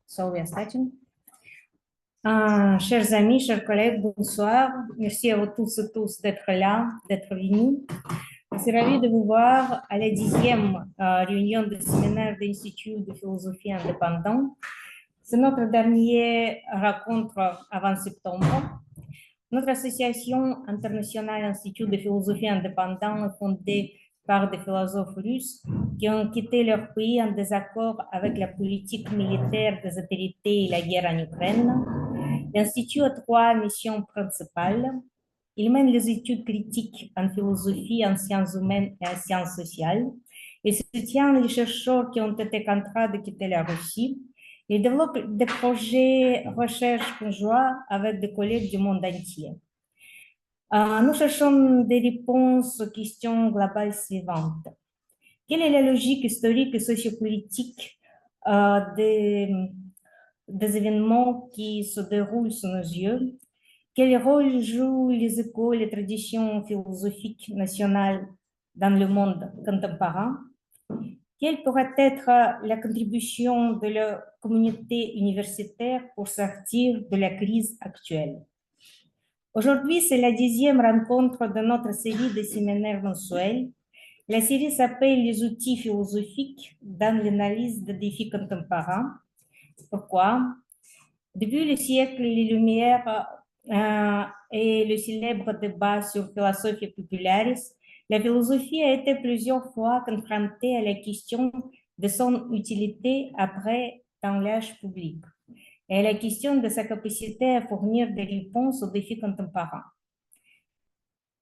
So we are starting. Chers amis, chers collègues, bonsoir. Merci à vous tous d'être là, d'être venus. Je suis ravie de vous voir à la 10e réunion du séminaire de l'Institut de philosophie indépendant. C'est notre dernière rencontre avant septembre. Notre association internationale Institut de philosophie indépendant est fondée par des philosophes russes qui ont quitté leur pays en désaccord avec la politique militaire des autorités et la guerre en Ukraine. L'Institut a 3 missions principales. Il mène les études critiques en philosophie, en sciences humaines et en sciences sociales. Il soutient les chercheurs qui ont été contraints de quitter la Russie. Il développe des projets de recherche conjoints avec des collègues du monde entier. Nous cherchons des réponses aux questions globales suivantes. Quelle est la logique historique et sociopolitique des événements qui se déroulent sous nos yeux? Quel rôle jouent les écoles et traditions philosophiques nationales dans le monde contemporain? Quelle pourrait être la contribution de la communauté universitaire pour sortir de la crise actuelle? Aujourd'hui, c'est la 10e rencontre de notre série de séminaires mensuels. La série s'appelle « Les outils philosophiques dans l'analyse des défis contemporains ». Pourquoi? Depuis le siècle, les Lumières et le célèbre débat sur philosophie popularis, la philosophie a été plusieurs fois confrontée à la question de son utilité après dans l'âge public et à la question de sa capacité à fournir des réponses aux défis contemporains.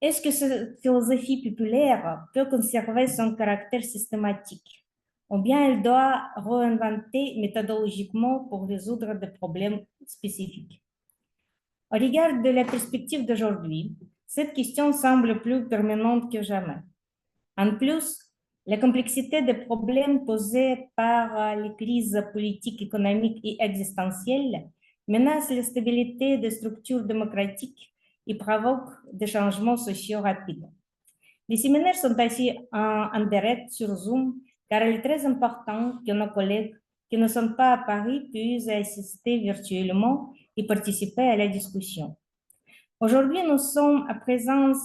Est-ce que cette philosophie populaire peut conserver son caractère systématique? Ou bien elle doit réinventer méthodologiquement pour résoudre des problèmes spécifiques? Au regard de la perspective d'aujourd'hui, cette question semble plus permanente que jamais. En plus, la complexité des problèmes posés par les crises politiques, économiques et existentielles menace la stabilité des structures démocratiques et provoque des changements sociaux rapides. Les séminaires sont assis en direct sur Zoom car il est très important que nos collègues qui ne sont pas à Paris puissent assister virtuellement et participer à la discussion. Aujourd'hui, nous sommes en présence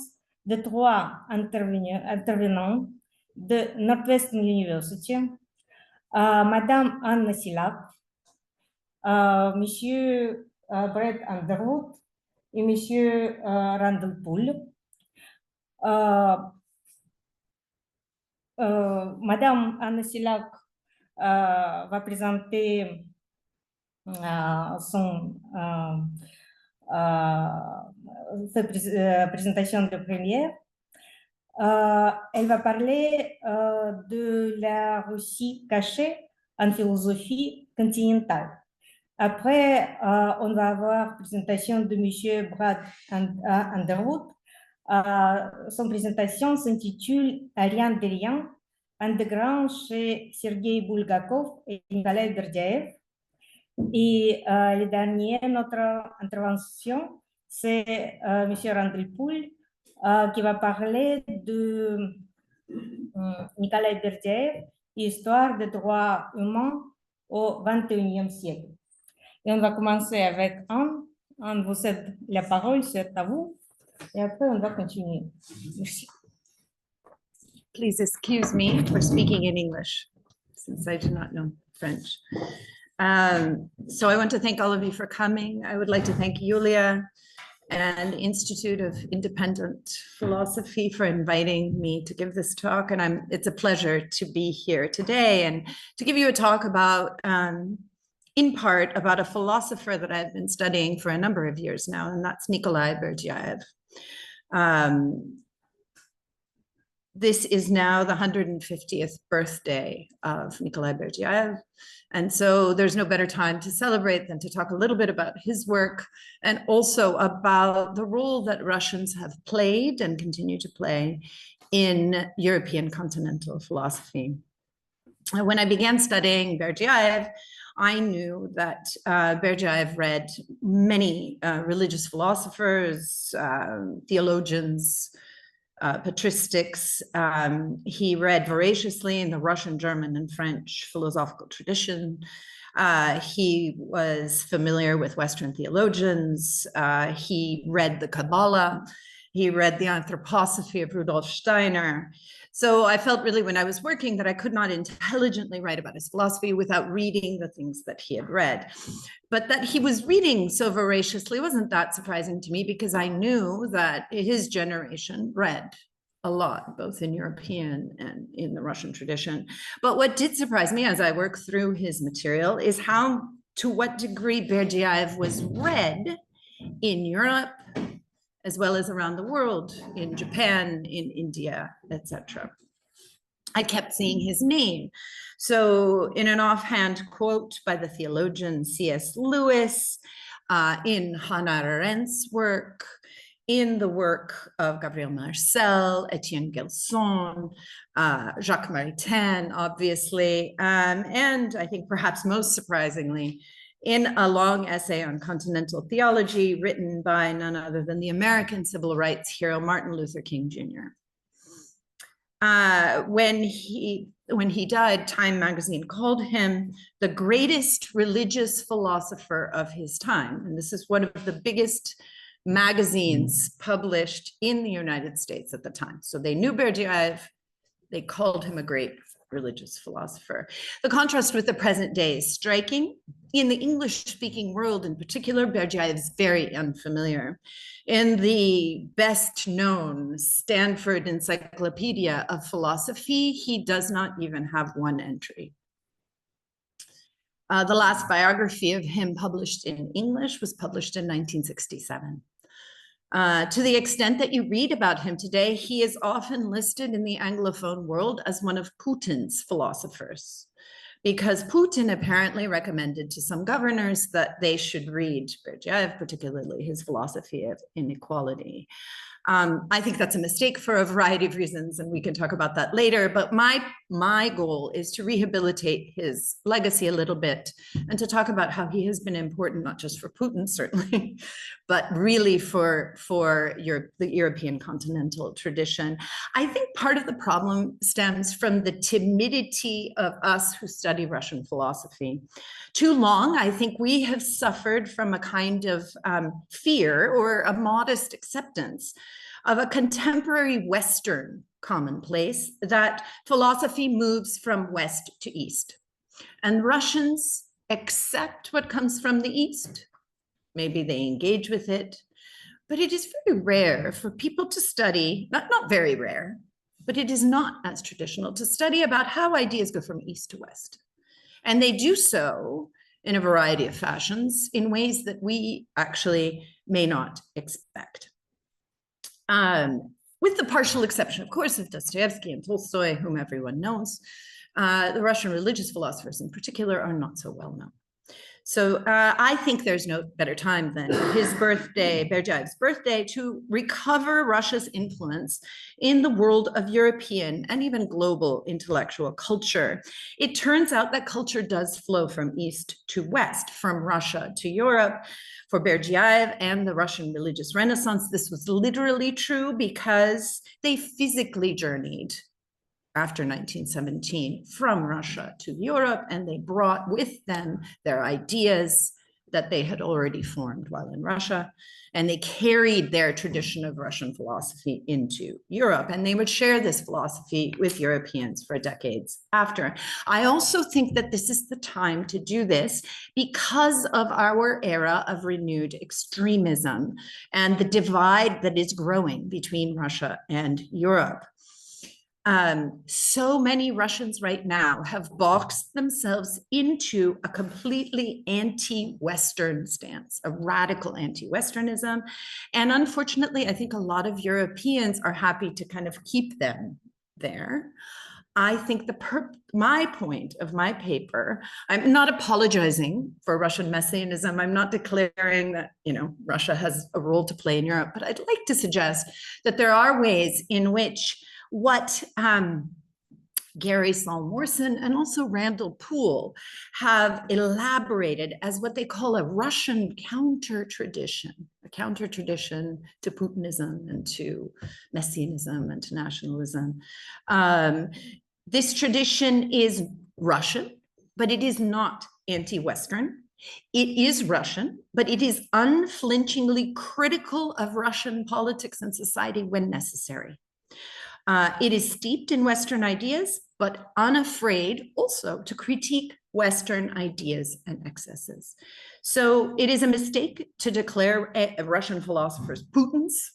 de 3 intervenants de Northwestern University, Madame Anna Siljak, Monsieur Brett Underwood et Monsieur Randall Poole. Madame Anna Siljak va présenter sa présentation de première. Elle va parler de la Russie cachée en philosophie continentale. Après, on va avoir présentation de M. Brad Underwood. Son présentation s'intitule « Rien de rien, underground chez Sergei Bulgakov et Nikolai Berdiaev ». Et le dernier, notre intervention, c'est M. Randall Poole qui va parler de Nikolai Berdiaev, Histoire des droits humains au XXIe siècle. Et on va commencer avec Anne. Anne, vous cède la parole, c'est à vous. Et après, on va continuer. Merci. Please excuse me for speaking in English, since I do not know French. So I want to thank all of you for coming. I would like to thank Yulia and Institute of Independent Philosophy for inviting me to give this talk. And it's a pleasure to be here today and to give you a talk about, in part, about a philosopher that I've been studying for a number of years now, and that's Nikolai Berdiaev. This is now the 150th birthday of Nikolai Berdiaev. And so there's no better time to celebrate than to talk a little bit about his work and also about the role that Russians have played and continue to play in European continental philosophy. When I began studying Berdiaev, I knew that Berdiaev read many religious philosophers, theologians, patristics. He read voraciously in the Russian, German, and French philosophical tradition. He was familiar with Western theologians. He read the Kabbalah. He read the Anthroposophy of Rudolf Steiner. So I felt really when I was working that I could not intelligently write about his philosophy without reading the things that he had read. But that he was reading so voraciously wasn't that surprising to me, because I knew that his generation read a lot, both in European and in the Russian tradition. But what did surprise me as I worked through his material is to what degree Berdiaev was read in Europe, as well as around the world, in Japan, in India, etc. I kept seeing his name. So in an offhand quote by the theologian C.S. Lewis, in Hannah Arendt's work, in the work of Gabriel Marcel, Etienne Gilson, Jacques Maritain, obviously, and I think perhaps most surprisingly, in a long essay on continental theology written by none other than the American civil rights hero Martin Luther King Jr. When he died, Time magazine called him the greatest religious philosopher of his time. And this is one of the biggest magazines published in the United States at the time. So they knew Berdiaev, they called him a great religious philosopher. The contrast with the present day is striking. In the English-speaking world in particular, Berdiaev is very unfamiliar. In the best-known Stanford Encyclopedia of Philosophy, he does not even have one entry. The last biography of him published in English was published in 1967. To the extent that you read about him today, he is often listed in the Anglophone world as one of Putin's philosophers, because Putin apparently recommended to some governors that they should read Berdiaev, particularly his philosophy of inequality. I think that's a mistake for a variety of reasons, and we can talk about that later. But my goal is to rehabilitate his legacy a little bit and to talk about how he has been important, not just for Putin, certainly, but really for the European continental tradition. I think part of the problem stems from the timidity of us who study Russian philosophy. Too long, I think we have suffered from a kind of fear or a modest acceptance of a contemporary Western commonplace that philosophy moves from West to East. And Russians accept what comes from the East. Maybe they engage with it, but it is very rare for people to study, not very rare, but it is not as traditional to study about how ideas go from East to West. And they do so in a variety of fashions in ways that we actually may not expect. With the partial exception, of course, of Dostoevsky and Tolstoy, whom everyone knows, the Russian religious philosophers in particular are not so well known. So I think there's no better time than his birthday, Berdiaev's birthday, to recover Russia's influence in the world of European and even global intellectual culture. It turns out that culture does flow from East to West, from Russia to Europe. For Berdiaev and the Russian religious Renaissance, this was literally true because they physically journeyed after 1917 from Russia to Europe, and they brought with them their ideas that they had already formed while in Russia, and they carried their tradition of Russian philosophy into Europe, and they would share this philosophy with Europeans for decades after. I also think that this is the time to do this because of our era of renewed extremism and the divide that is growing between Russia and Europe. So many Russians right now have boxed themselves into a completely anti-Western stance, a radical anti-Westernism. And unfortunately, I think a lot of Europeans are happy to kind of keep them there. I think my point of my paper, I'm not apologizing for Russian messianism. I'm not declaring that, Russia has a role to play in Europe, but I'd like to suggest that there are ways in which what Gary Saul-Morson and also Randall Poole have elaborated as what they call a Russian counter tradition, a counter tradition to Putinism and to messianism and to nationalism. This tradition is Russian, but it is not anti-Western. It is Russian, but it is unflinchingly critical of Russian politics and society when necessary. It is steeped in Western ideas, but unafraid also to critique Western ideas and excesses. So it is a mistake to declare Russian philosophers Putin's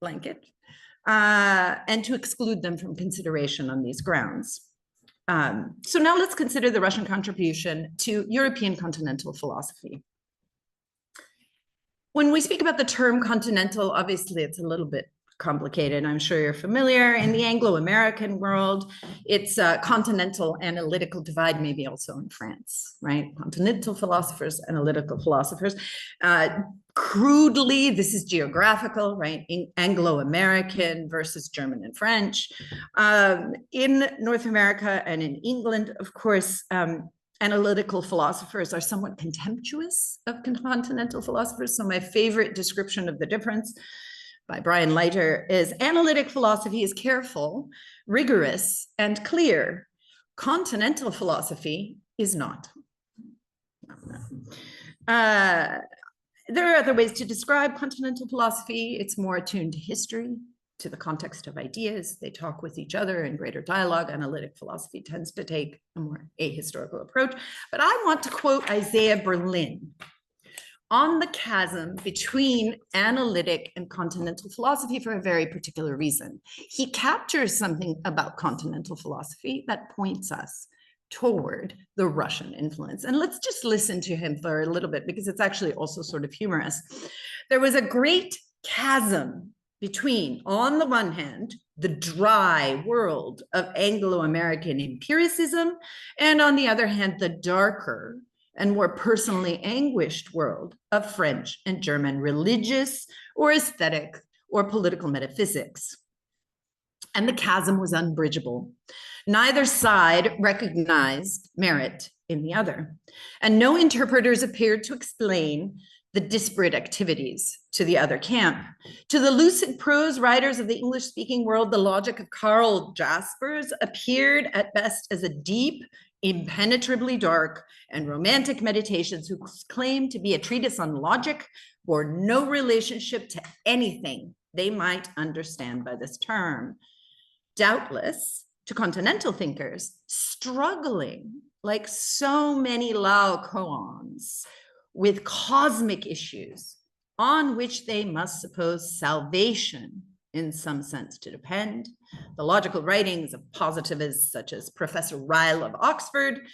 blanket and to exclude them from consideration on these grounds. So now let's consider the Russian contribution to European continental philosophy. When we speak about the term continental, obviously it's a little bit complicated. I'm sure you're familiar. In the Anglo-American world, it's a continental analytical divide, maybe also in France, right? Continental philosophers, analytical philosophers. Crudely, this is geographical, right? In Anglo-American versus German and French. In North America and in England, of course, analytical philosophers are somewhat contemptuous of continental philosophers. So my favorite description of the difference by Brian Leiter is analytic philosophy is careful, rigorous, and clear. Continental philosophy is not. There are other ways to describe continental philosophy. It's more attuned to history, to the context of ideas. They talk with each other in greater dialogue. Analytic philosophy tends to take a more ahistorical approach. But I want to quote Isaiah Berlin on the chasm between analytic and continental philosophy for a very particular reason. He captures something about continental philosophy that points us toward the Russian influence. And let's just listen to him for a little bit, because it's actually also sort of humorous. There was a great chasm between, on the one hand, the dry world of Anglo-American empiricism, and on the other hand, the darker and more personally anguished world of French and German religious or aesthetic or political metaphysics. And the chasm was unbridgeable. Neither side recognized merit in the other, and no interpreters appeared to explain the disparate activities to the other camp. To the lucid prose writers of the English-speaking world, the logic of Karl Jaspers appeared at best as a deep, impenetrably dark, and romantic meditations whose claim to be a treatise on logic bore no relationship to anything they might understand by this term. Doubtless, to continental thinkers, struggling like so many Lao koans with cosmic issues on which they must suppose salvation in some sense to depend, the logical writings of positivists such as Professor Ryle of Oxford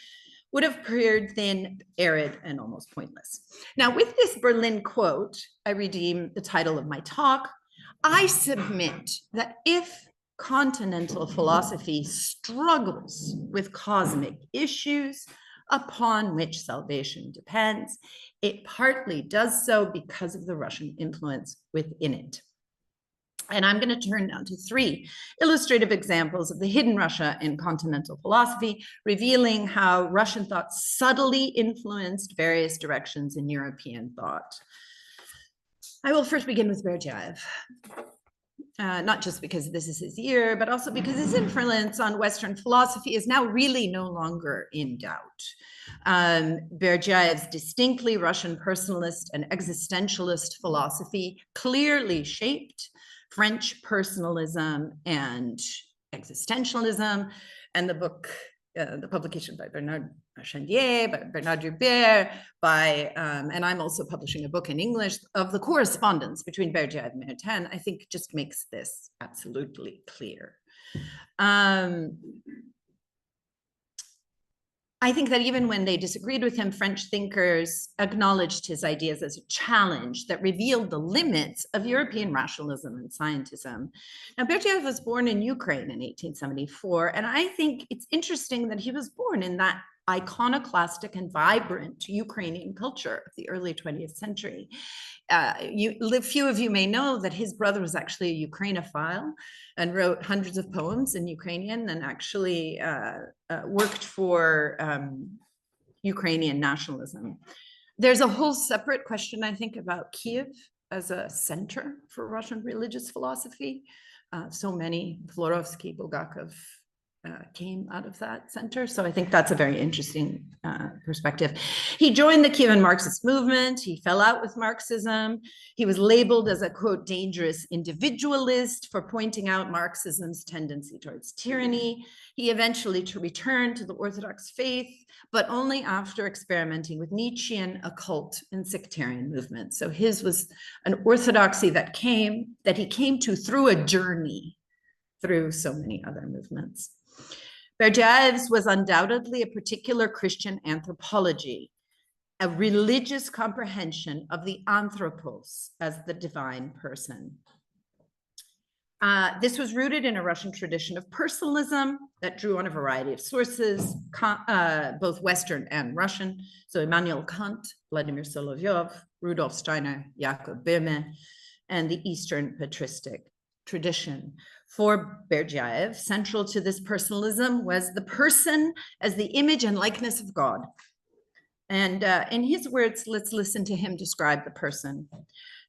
would have appeared thin, arid, and almost pointless. Now, with this Berlin quote, I redeem the title of my talk. I submit that if continental philosophy struggles with cosmic issues upon which salvation depends, it partly does so because of the Russian influence within it. And I'm going to turn now to three illustrative examples of the hidden Russia in continental philosophy, revealing how Russian thought subtly influenced various directions in European thought. I will first begin with Berdiaev. Not just because this is his year, but also because his influence on Western philosophy is now really no longer in doubt. Berdiaev's distinctly Russian personalist and existentialist philosophy clearly shaped French personalism and existentialism, and the book, the publication by Bernard Chandier, by Bernard Dubert, and I'm also publishing a book in English of the correspondence between Berdiaev and Maritain, I think just makes this absolutely clear. I think that even when they disagreed with him, French thinkers acknowledged his ideas as a challenge that revealed the limits of European rationalism and scientism. Now, Berdiaev was born in Ukraine in 1874, and I think it's interesting that he was born in that iconoclastic and vibrant Ukrainian culture of the early 20th century. Few of you may know that his brother was actually a Ukrainophile and wrote hundreds of poems in Ukrainian, and actually worked for Ukrainian nationalism. There's a whole separate question, I think, about Kiev as a center for Russian religious philosophy. So many, Florovsky, Bulgakov, came out of that center. So I think that's a very interesting perspective. He joined the Kievan Marxist movement. He fell out with Marxism. He was labeled as a, quote, dangerous individualist for pointing out Marxism's tendency towards tyranny. He eventually returned to the Orthodox faith, but only after experimenting with Nietzschean occult and sectarian movements. So his was an orthodoxy that he came to through a journey through so many other movements. Berdiaev's was undoubtedly a particular Christian anthropology, a religious comprehension of the anthropos as the divine person. This was rooted in a Russian tradition of personalism that drew on a variety of sources, both Western and Russian. So Immanuel Kant, Vladimir Solovyov, Rudolf Steiner, Jacob Böhme, and the Eastern patristic tradition. For Berdiaev, central to this personalism was the person as the image and likeness of God. And in his words, let's listen to him describe the person.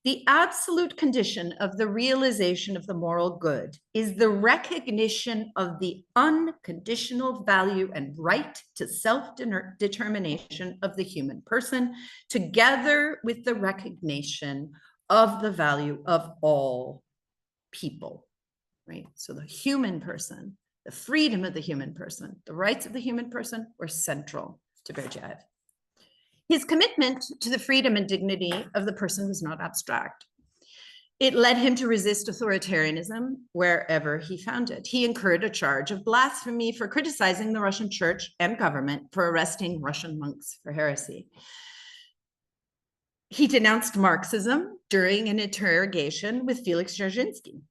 The absolute condition of the realization of the moral good is the recognition of the unconditional value and right to self-determination of the human person, together with the recognition of the value of all people. Right? So the human person, the freedom of the human person, the rights of the human person were central to Berdiaev. His commitment to the freedom and dignity of the person was not abstract. It led him to resist authoritarianism wherever he found it. He incurred a charge of blasphemy for criticizing the Russian church and government for arresting Russian monks for heresy. He denounced Marxism during an interrogation with Felix Dzerzhinsky.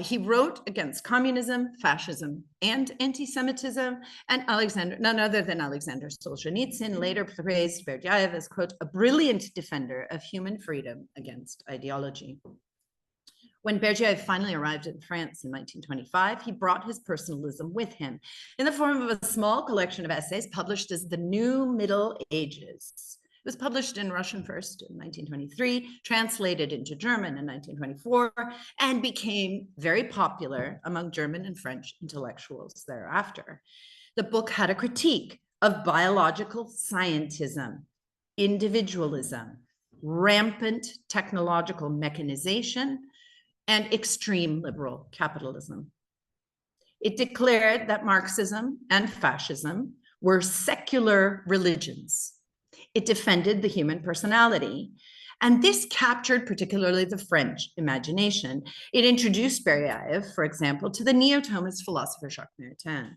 He wrote against communism, fascism, and anti-Semitism, and none other than Alexander Solzhenitsyn later praised Berdiaev as, quote, a brilliant defender of human freedom against ideology. When Berdiaev finally arrived in France in 1925, he brought his personalism with him in the form of a small collection of essays published as The New Middle Ages. It was published in Russian first in 1923, translated into German in 1924, and became very popular among German and French intellectuals thereafter. The book had a critique of biological scientism, individualism, rampant technological mechanization, and extreme liberal capitalism. It declared that Marxism and fascism were secular religions. It defended the human personality. And this captured particularly the French imagination. It introduced Berdiaev, for example, to the neo-Thomist philosopher Jacques Maritain.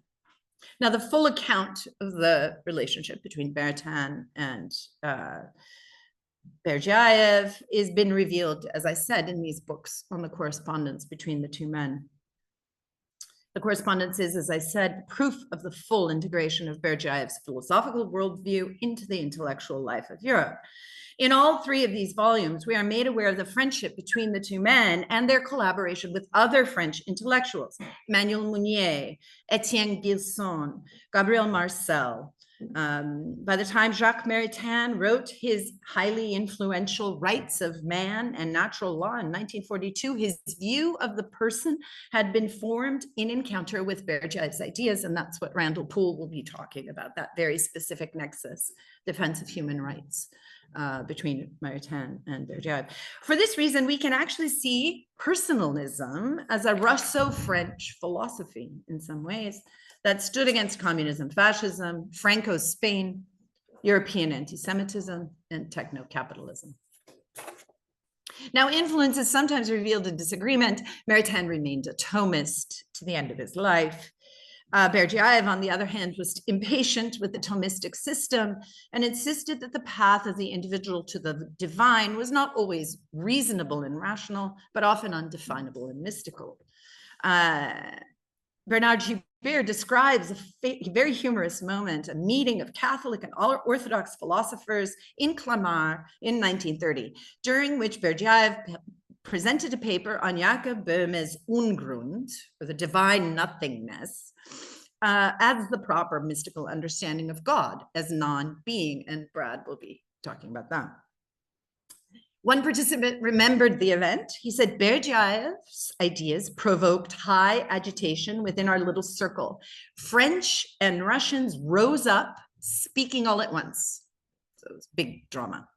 Now, the full account of the relationship between Maritain and Berdiaev has been revealed, as I said, in these books on the correspondence between the two men. The correspondence is, as I said, proof of the full integration of Berdiaev's philosophical worldview into the intellectual life of Europe. In all three of these volumes, we are made aware of the friendship between the two men and their collaboration with other French intellectuals, Emmanuel Mounier, Etienne Gilson, Gabriel Marcel. By the time Jacques Maritain wrote his highly influential Rights of Man and Natural Law in 1942, his view of the person had been formed in encounter with Berdiaev's ideas, and that's what Randall Poole will be talking about, that very specific nexus, defense of human rights between Maritain and Berdiaev. For this reason, we can actually see personalism as a Russo-French philosophy in some ways, that stood against communism, fascism, Franco's Spain, European anti-Semitism, and techno-capitalism. Now, influence is sometimes revealed in disagreement. Maritain remained a Thomist to the end of his life. Berdiaev, on the other hand, was impatient with the Thomistic system and insisted that the path of the individual to the divine was not always reasonable and rational, but often undefinable and mystical. Bernard Joubert describes a very humorous moment, a meeting of Catholic and Orthodox philosophers in Clamart in 1930, during which Berdiaev presented a paper on Jacob Böhme's Ungrund, or the divine nothingness, as the proper mystical understanding of God as non-being, and Brad will be talking about that. One participant remembered the event. He said, Berdiaev's ideas provoked high agitation within our little circle. French and Russians rose up, speaking all at once. So it was big drama.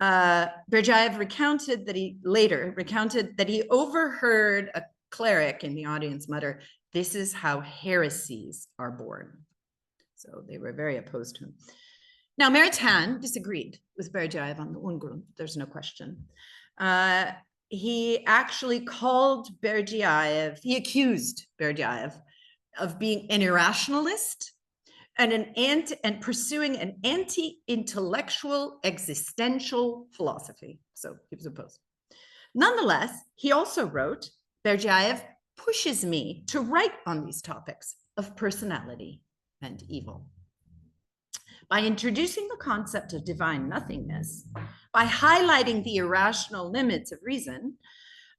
Berdiaev later recounted that he overheard a cleric in the audience mutter, "This is how heresies are born." So they were very opposed to him. Now, Maritain disagreed with Berdiaev on the Ungrund, there's no question. He actually called Berdiaev, he accused Berdiaev of being an irrationalist and pursuing an anti-intellectual existential philosophy. So he was opposed. Nonetheless, he also wrote, Berdiaev pushes me to write on these topics of personality and evil. By introducing the concept of divine nothingness, by highlighting the irrational limits of reason,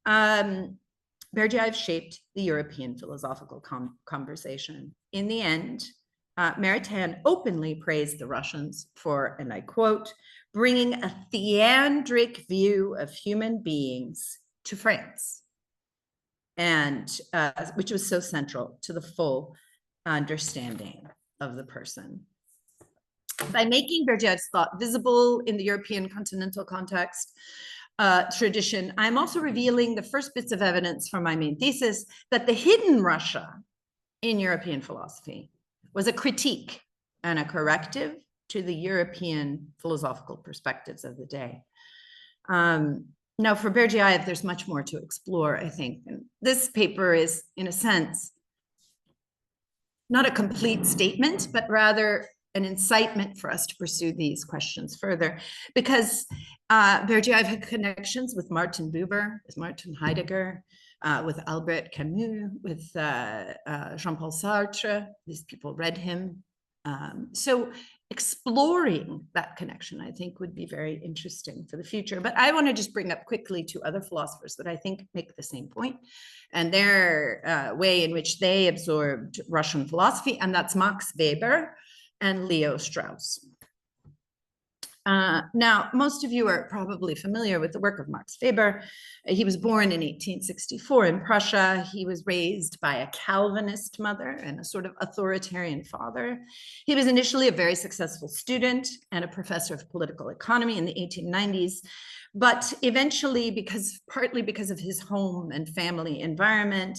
Berdiaev shaped the European philosophical conversation. In the end, Maritain openly praised the Russians for, and I quote, bringing a theandric view of human beings to France, and which was so central to the full understanding of the person. By making Berdiaev's thought visible in the European continental context tradition, I'm also revealing the first bits of evidence from my main thesis that the hidden Russia in European philosophy was a critique and a corrective to the European philosophical perspectives of the day. Now, for Berdiaev, there's much more to explore, I think. And this paper is, in a sense, not a complete statement, but rather an incitement for us to pursue these questions further, because Berdiaev had connections with Martin Buber, with Martin Heidegger, with Albert Camus, with Jean-Paul Sartre. These people read him. So exploring that connection, I think, would be very interesting for the future. But I want to just bring up quickly two other philosophers that I think make the same point, and their way in which they absorbed Russian philosophy, and that's Max Weber and Leo Strauss. Now, most of you are probably familiar with the work of Max Weber. He was born in 1864 in Prussia. He was raised by a Calvinist mother and a sort of authoritarian father. He was initially a very successful student and a professor of political economy in the 1890s, but eventually, partly because of his home and family environment,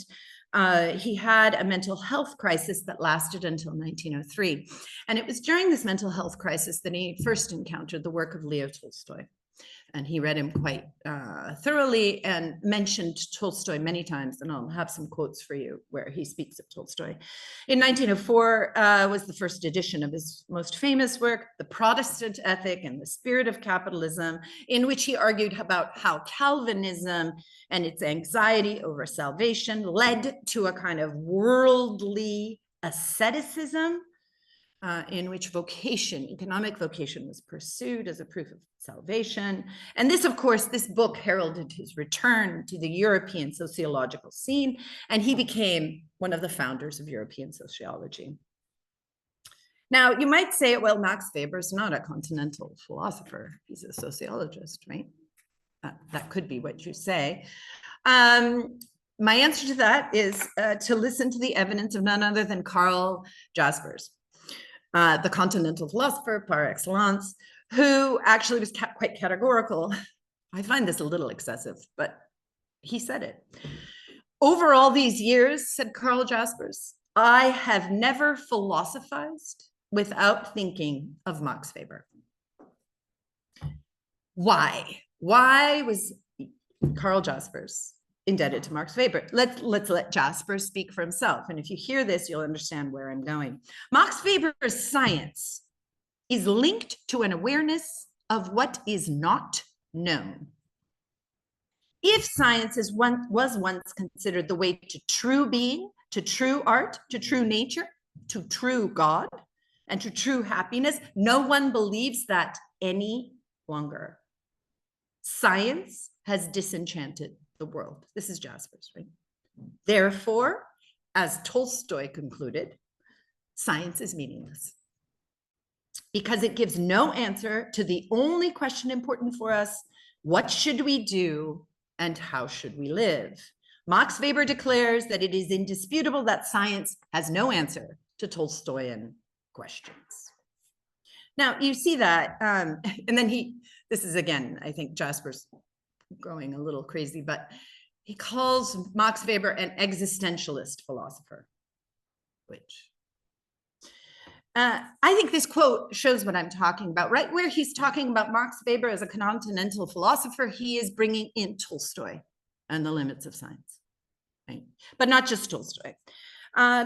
he had a mental health crisis that lasted until 1903. And it was during this mental health crisis that he first encountered the work of Leo Tolstoy. And he read him quite thoroughly and mentioned Tolstoy many times. And I'll have some quotes for you where he speaks of Tolstoy. In 1904 was the first edition of his most famous work, The Protestant Ethic and the Spirit of Capitalism, in which he argued about how Calvinism and its anxiety over salvation led to a kind of worldly asceticism in which economic vocation was pursued as a proof of salvation. And this, of course, this book heralded his return to the European sociological scene, and he became one of the founders of European sociology. Now, you might say, well, Max Weber's not a continental philosopher. He's a sociologist, right? That could be what you say. My answer to that is to listen to the evidence of none other than Karl Jaspers, the continental philosopher par excellence, who actually was quite categorical. I find this a little excessive, but he said it. Over all these years, said Karl Jaspers, I have never philosophized without thinking of Max Weber. Why? Why was Karl Jaspers indebted to Max Weber? Let's let Jaspers speak for himself. And if you hear this, you'll understand where I'm going. Max Weber's science is linked to an awareness of what is not known. If science was once considered the way to true being, to true art, to true nature, to true God, and to true happiness, no one believes that any longer. Science has disenchanted the world. This is Jaspers, right? Therefore, as Tolstoy concluded, science is meaningless. because it gives no answer to the only question important for us: what should we do and how should we live? Max Weber declares that it is indisputable that science has no answer to Tolstoyan questions. Now, you see that, and then this is again, I think Jasper's going a little crazy, but he calls Max Weber an existentialist philosopher, which I think this quote shows what I'm talking about. Right where he's talking about Max Weber as a continental philosopher, he is bringing in Tolstoy and the limits of science, right? But not just Tolstoy.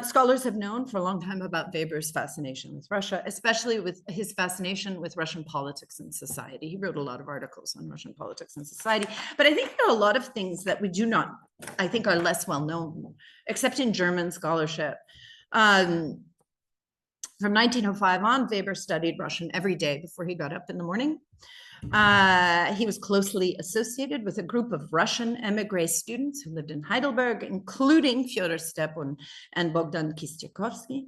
Scholars have known for a long time about Weber's fascination with Russia, especially with his fascination with Russian politics and society. He wrote a lot of articles on Russian politics and society, but I think there are a lot of things that we do not, I think, are less well known, except in German scholarship. From 1905 on, Weber studied Russian every day before he got up in the morning. He was closely associated with a group of Russian emigre students who lived in Heidelberg, including Fyodor Stepan and Bogdan Kistiakovsky.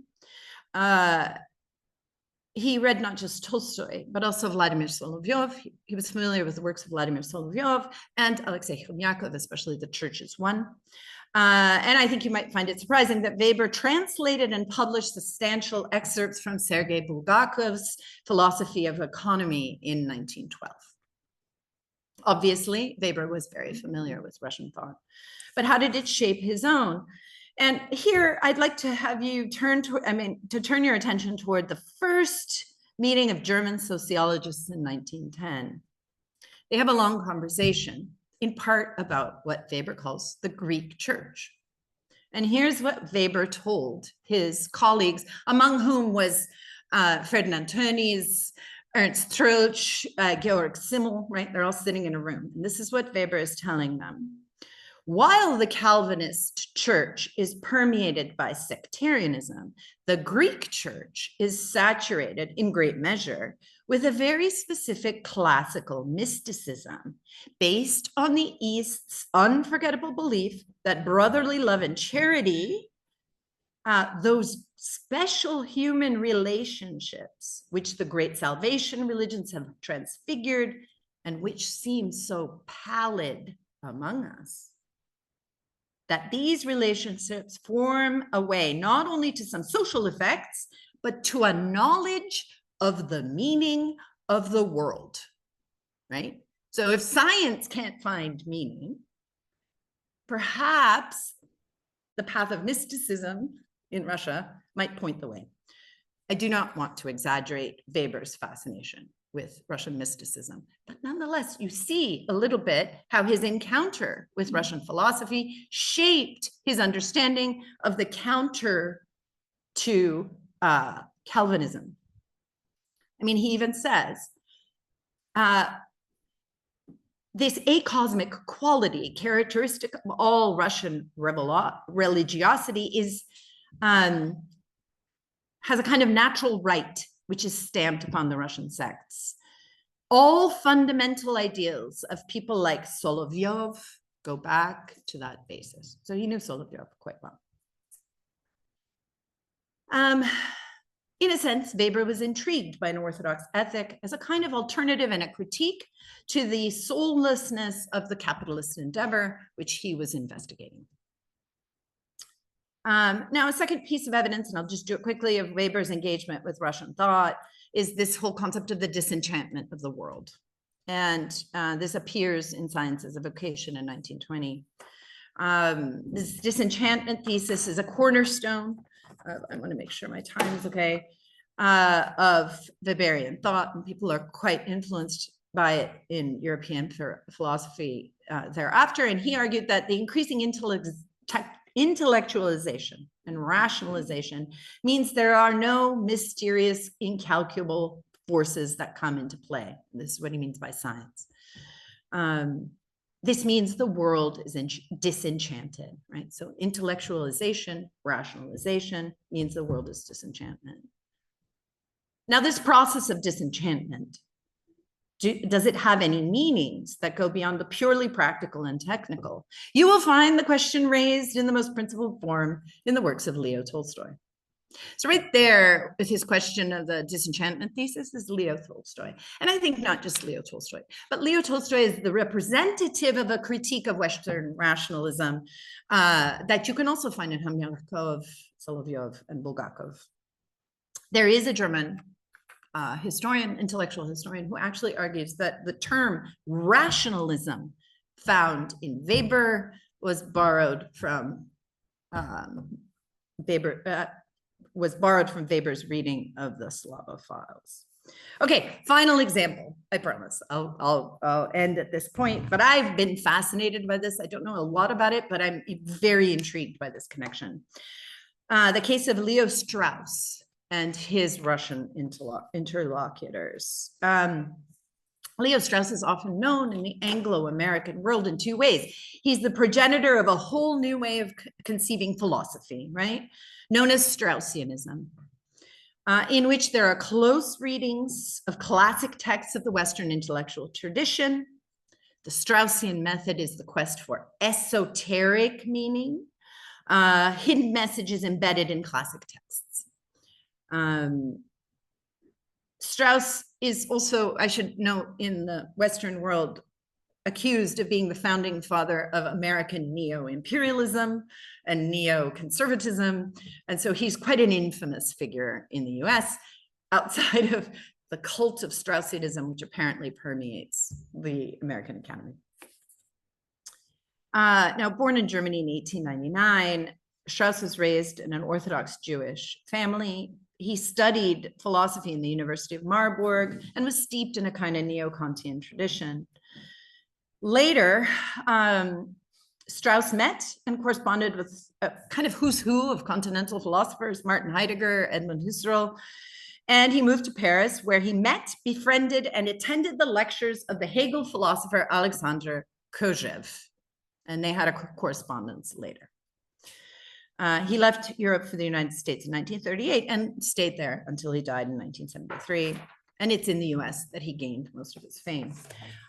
He read not just Tolstoy, but also Vladimir Solovyov. He was familiar with the works of Vladimir Solovyov and Alexei Khomyakov, especially The Church is One. And I think you might find it surprising that Weber translated and published substantial excerpts from Sergei Bulgakov's Philosophy of Economy in 1912. Obviously, Weber was very familiar with Russian thought, but how did it shape his own? And here I'd like to have you turn your attention toward the first meeting of German sociologists in 1910. They have a long conversation, in part about what Weber calls the Greek church. And here's what Weber told his colleagues, among whom was Ferdinand Tönnies, Ernst Troeltsch, Georg Simmel, right? They're all sitting in a room. And this is what Weber is telling them. While the Calvinist church is permeated by sectarianism, the Greek church is saturated in great measure with a very specific classical mysticism based on the East's unforgettable belief that brotherly love and charity, those special human relationships which the great salvation religions have transfigured and which seem so pallid among us, that these relationships form a way not only to some social effects, but to a knowledge of the meaning of the world, right? So if science can't find meaning, perhaps the path of mysticism in Russia might point the way. I do not want to exaggerate Weber's fascination with Russian mysticism, but nonetheless, you see a little bit how his encounter with Russian philosophy shaped his understanding of the counter to Calvinism. I mean, he even says, this acosmic quality characteristic of all Russian religiosity is, has a kind of natural right, which is stamped upon the Russian sects. All fundamental ideals of people like Solovyov go back to that basis. So he knew Solovyov quite well. In a sense, Weber was intrigued by an Orthodox ethic as a kind of alternative and a critique to the soullessness of the capitalist endeavor, which he was investigating. Now, a second piece of evidence, and I'll just do it quickly, of Weber's engagement with Russian thought is this whole concept of the disenchantment of the world. And this appears in Sciences of Vocation in 1920. This disenchantment thesis is a cornerstone. I want to make sure my time is okay, of Weberian thought, and people are quite influenced by it in European philosophy thereafter. And he argued that the increasing intellectualization and rationalization means there are no mysterious, incalculable forces that come into play. This is what he means by science. This means the world is disenchanted, right? So intellectualization, rationalization means the world is disenchantment. Now, this process of disenchantment, does it have any meanings that go beyond the purely practical and technical? You will find the question raised in the most principled form in the works of Leo Tolstoy. So right there with his question of the disenchantment thesis is Leo Tolstoy. And I think not just Leo Tolstoy, but Leo Tolstoy is the representative of a critique of Western rationalism that you can also find in Homyakov, Solovyov, and Bulgakov. There is a German historian, intellectual historian, who actually argues that the term rationalism found in Weber was borrowed from Weber's reading of the Slavophiles. Okay, final example. I promise I'll end at this point, but I've been fascinated by this. I don't know a lot about it, but I'm very intrigued by this connection. The case of Leo Strauss and his Russian interlocutors. Leo Strauss is often known in the Anglo-American world in two ways. He's the progenitor of a whole new way of conceiving philosophy, right? Known as Straussianism, in which there are close readings of classic texts of the Western intellectual tradition. The Straussian method is the quest for esoteric meaning, hidden messages embedded in classic texts. Strauss is also, I should note, in the Western world, accused of being the founding father of American neo-imperialism and neo-conservatism. And so he's quite an infamous figure in the US outside of the cult of Straussianism, which apparently permeates the American Academy. Now, born in Germany in 1899, Strauss was raised in an Orthodox Jewish family. He studied philosophy in the University of Marburg and was steeped in a kind of neo-Kantian tradition. Later, Strauss met and corresponded with a kind of who's who of continental philosophers, Martin Heidegger, Edmund Husserl, and he moved to Paris, where he met, befriended, and attended the lectures of the Hegel philosopher Alexander Kojève, and they had a correspondence later. He left Europe for the United States in 1938 and stayed there until he died in 1973. And it's in the US that he gained most of his fame.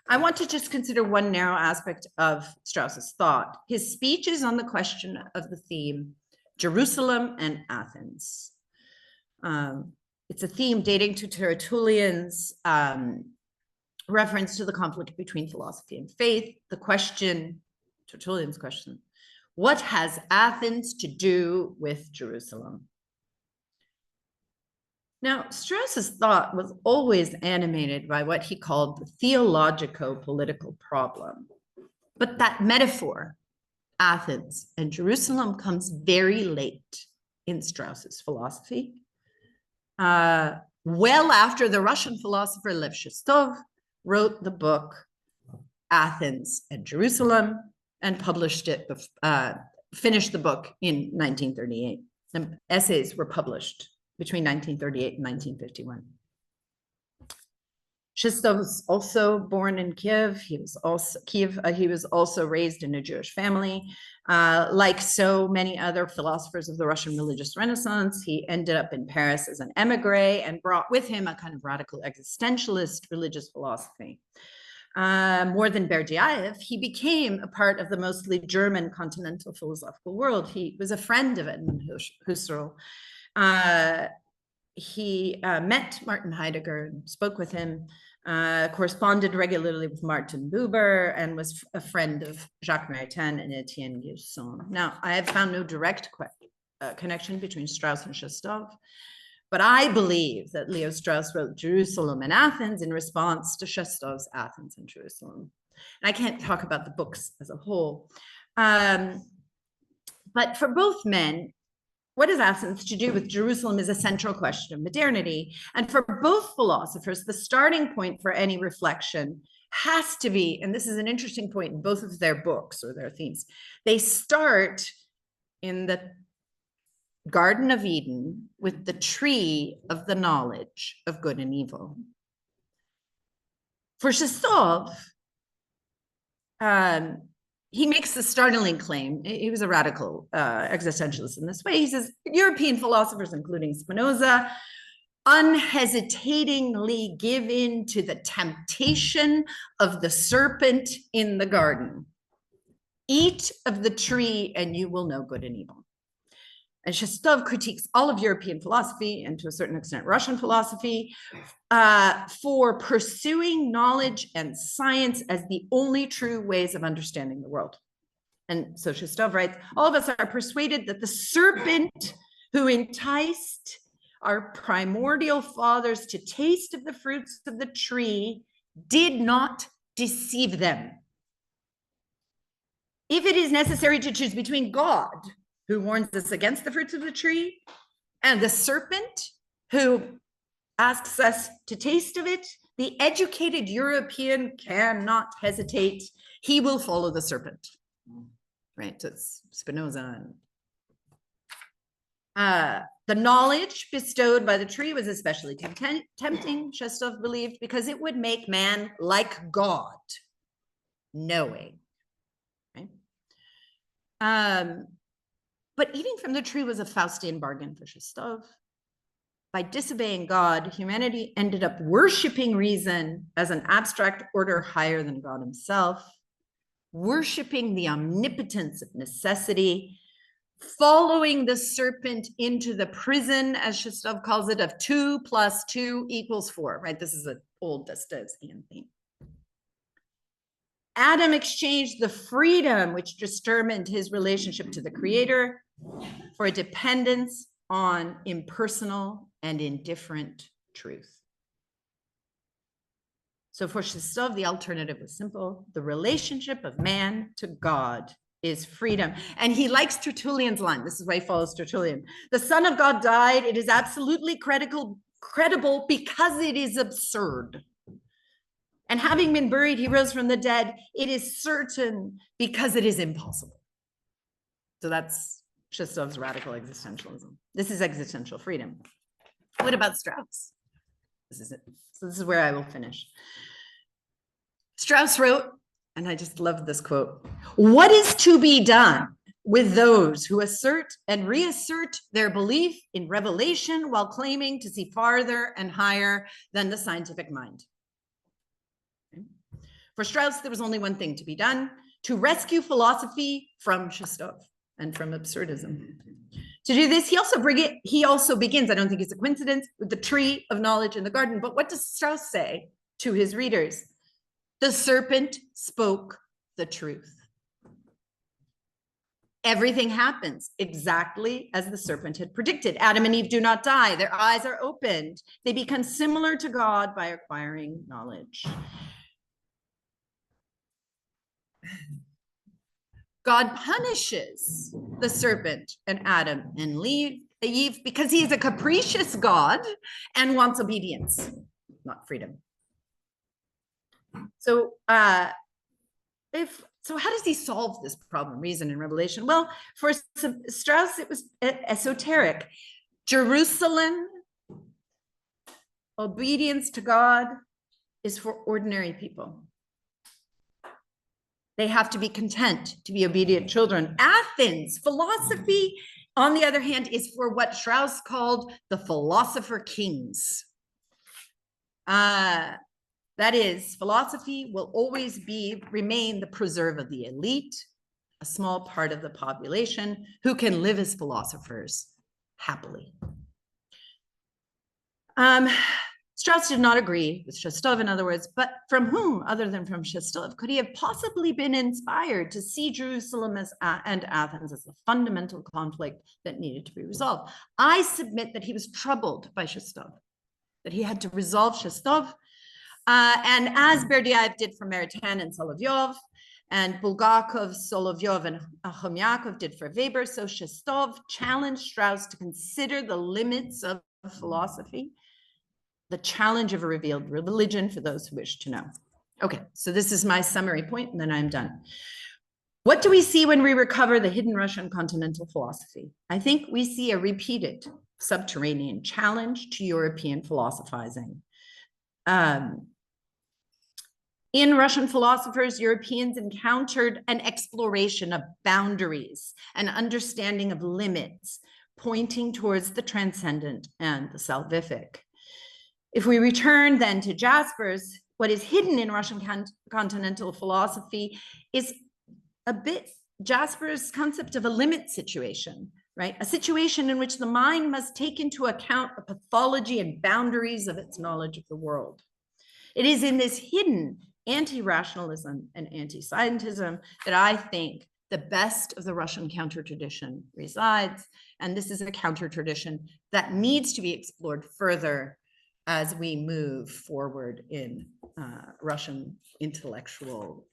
I want to just consider one narrow aspect of Strauss's thought. His speech is on the question of the theme, Jerusalem and Athens. It's a theme dating to Tertullian's reference to the conflict between philosophy and faith. The question, Tertullian's question, what has Athens to do with Jerusalem? Now, Strauss's thought was always animated by what he called the theologico-political problem. But that metaphor, Athens and Jerusalem, comes very late in Strauss's philosophy. Well after the Russian philosopher Lev Shestov wrote the book Athens and Jerusalem and published it, finished the book in 1938. The essays were published between 1938 and 1951. Shestov was also born in Kiev. He was also raised in a Jewish family. Like so many other philosophers of the Russian religious Renaissance, he ended up in Paris as an emigre and brought with him a kind of radical existentialist religious philosophy. More than Berdiaev, he became a part of the mostly German continental philosophical world. He was a friend of Edmund Husserl. He met Martin Heidegger and spoke with him, corresponded regularly with Martin Buber, and was a friend of Jacques Maritain and Etienne Gilson. Now, I have found no direct connection between Strauss and Shestov, but I believe that Leo Strauss wrote Jerusalem and Athens in response to Shestov's Athens and Jerusalem. And I can't talk about the books as a whole. But for both men, what has Athens to do with Jerusalem is a central question of modernity. And for both philosophers, the starting point for any reflection has to be, and this is an interesting point in both of their books or their themes, they start in the Garden of Eden with the tree of the knowledge of good and evil. For Shestov, he makes the startling claim. He was a radical existentialist in this way. He says, European philosophers, including Spinoza, unhesitatingly give in to the temptation of the serpent in the garden. Eat of the tree and you will know good and evil. And Shestov critiques all of European philosophy and to a certain extent Russian philosophy for pursuing knowledge and science as the only true ways of understanding the world. And so Shestov writes, all of us are persuaded that the serpent who enticed our primordial fathers to taste of the fruits of the tree did not deceive them. If it is necessary to choose between God, who warns us against the fruits of the tree, and the serpent who asks us to taste of it, the educated European cannot hesitate. He will follow the serpent. Right, so it's Spinoza. The knowledge bestowed by the tree was especially tempting, Shestov believed, because it would make man like God, knowing. Right? But eating from the tree was a Faustian bargain for Shestov. By disobeying God, humanity ended up worshiping reason as an abstract order higher than God himself, worshiping the omnipotence of necessity, following the serpent into the prison, as Shestov calls it, of 2 + 2 = 4, right? This is an old Dostoevskian theme. Adam exchanged the freedom which determined his relationship to the creator for a dependence on impersonal and indifferent truth. So for Shestov, the alternative was simple. The relationship of man to God is freedom. And he likes Tertullian's line. This is why he follows Tertullian. The Son of God died. It is absolutely credible because it is absurd. And having been buried, he rose from the dead. It is certain because it is impossible. So that's Shestov's radical existentialism. This is existential freedom. What about Strauss? This is it. So this is where I will finish. Strauss wrote, and I just love this quote, "What is to be done with those who assert and reassert their belief in revelation while claiming to see farther and higher than the scientific mind?" For Strauss, there was only one thing to be done: to rescue philosophy from Shestov and from absurdism. To do this, he also begins, I don't think it's a coincidence, with the tree of knowledge in the garden. But what does Strauss say to his readers? The serpent spoke the truth. Everything happens exactly as the serpent had predicted. Adam and Eve do not die. Their eyes are opened. They become similar to God by acquiring knowledge. God punishes the serpent and Adam and Eve because he is a capricious God and wants obedience, not freedom. So, how does he solve this problem, reason and revelation? Well, for Strauss, it was esoteric. Jerusalem, obedience to God, is for ordinary people. They have to be content to be obedient children. Athens, philosophy, on the other hand, is for what Strauss called the philosopher kings. That is, philosophy will always remain the preserve of the elite, a small part of the population who can live as philosophers happily. Strauss did not agree with Shestov, in other words, but from whom, other than from Shestov, could he have possibly been inspired to see Jerusalem and Athens as a fundamental conflict that needed to be resolved? I submit that he was troubled by Shestov, that he had to resolve Shestov, and as Berdiaev did for Maritain and Solovyov, and Bulgakov, Solovyov, and Khomyakov did for Weber, so Shestov challenged Strauss to consider the limits of philosophy, the challenge of a revealed religion for those who wish to know. Okay, so this is my summary point, and then I'm done. What do we see when we recover the hidden Russian continental philosophy? I think we see a repeated subterranean challenge to European philosophizing. In Russian philosophers, Europeans encountered an exploration of boundaries, an understanding of limits, pointing towards the transcendent and the salvific. If we return then to Jaspers, what is hidden in Russian continental philosophy is a bit Jaspers' concept of a limit situation, right? A situation in which the mind must take into account the pathology and boundaries of its knowledge of the world. It is in this hidden anti-rationalism and anti-scientism that I think the best of the Russian counter-tradition resides. And this is a counter-tradition that needs to be explored further as we move forward in Russian intellectual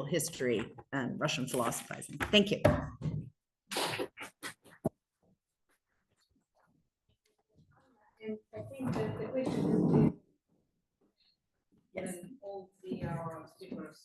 history and Russian philosophizing. Thank you. And I think that the question is, yes, all the speakers